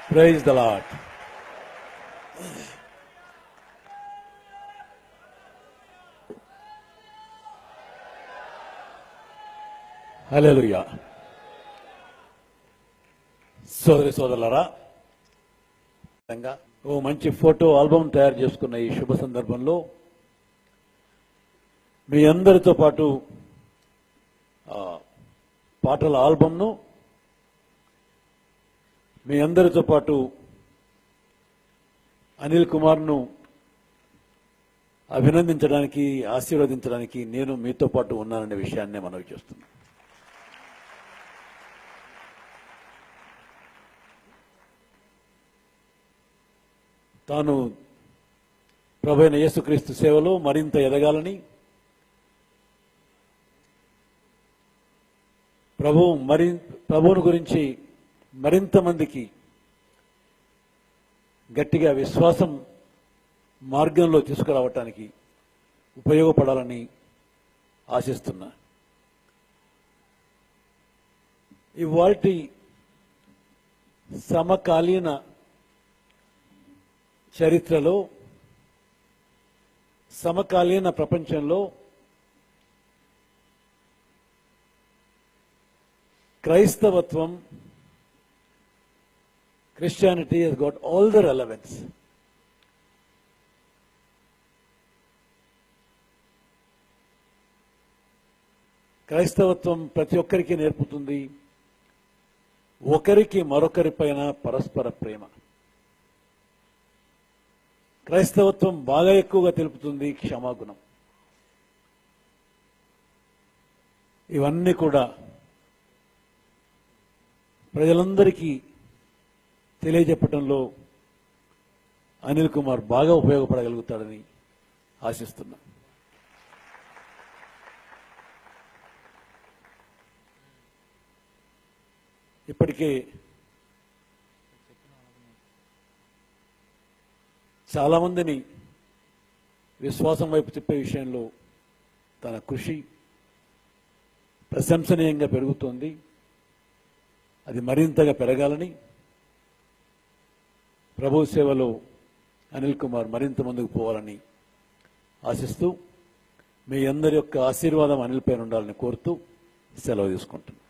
Praise the lord. హల్లెలూయా. సోదరి సోదరులారా, ఓ మంచి ఫోటో ఆల్బమ్ తయారు చేసుకున్న ఈ శుభ సందర్భంలో మీ అందరితో పాటు పాటల ఆల్బమ్ను మీ అందరితో పాటు అనిల్ కుమార్ను అభినందించడానికి, ఆశీర్వదించడానికి నేను మీతో పాటు ఉన్నాననే విషయాన్నే మనవి చేస్తున్నాను. తాను ప్రభువైన యేసుక్రీస్తు సేవలో మరింత ఎదగాలని, ప్రభువును గురించి మరింత మందికి గట్టిగా విశ్వాసం మార్గంలో తీసుకురావటానికి ఉపయోగపడాలని ఆశిస్తున్నా. ఇవాల్టి సమకాలీన చరిత్రలో, సమకాలీన ప్రపంచంలో క్రైస్తవత్వం, Christianity has got all the relevance. క్రైస్తవత్వం ప్రతి ఒక్కరికి నేర్పుతుంది ఒకరికి మరొకరిపైన పరస్పర ప్రేమ. క్రైస్తవత్వం బాగా ఎక్కువగా తెలుపుతుంది క్షమాగుణం. ఇవన్నీ కూడా ప్రజలందరికీ తెలియజెప్పడంలో అనిల్ కుమార్ బాగా ఉపయోగపడగలుగుతాడని ఆశిస్తున్నా. ఇప్పటికే చాలామందిని విశ్వాసం వైపు తిప్పే విషయంలో తన కృషి ప్రశంసనీయంగా పెరుగుతోంది. అది మరింతగా పెరగాలని, ప్రభు సేవలో అనిల్ కుమార్ మరింత ముందుకు పోవాలని ఆశిస్తూ, మీ అందరి యొక్క ఆశీర్వాదం అనిల్ పైన ఉండాలని కోరుతూ సెలవు తీసుకుంటున్నాను.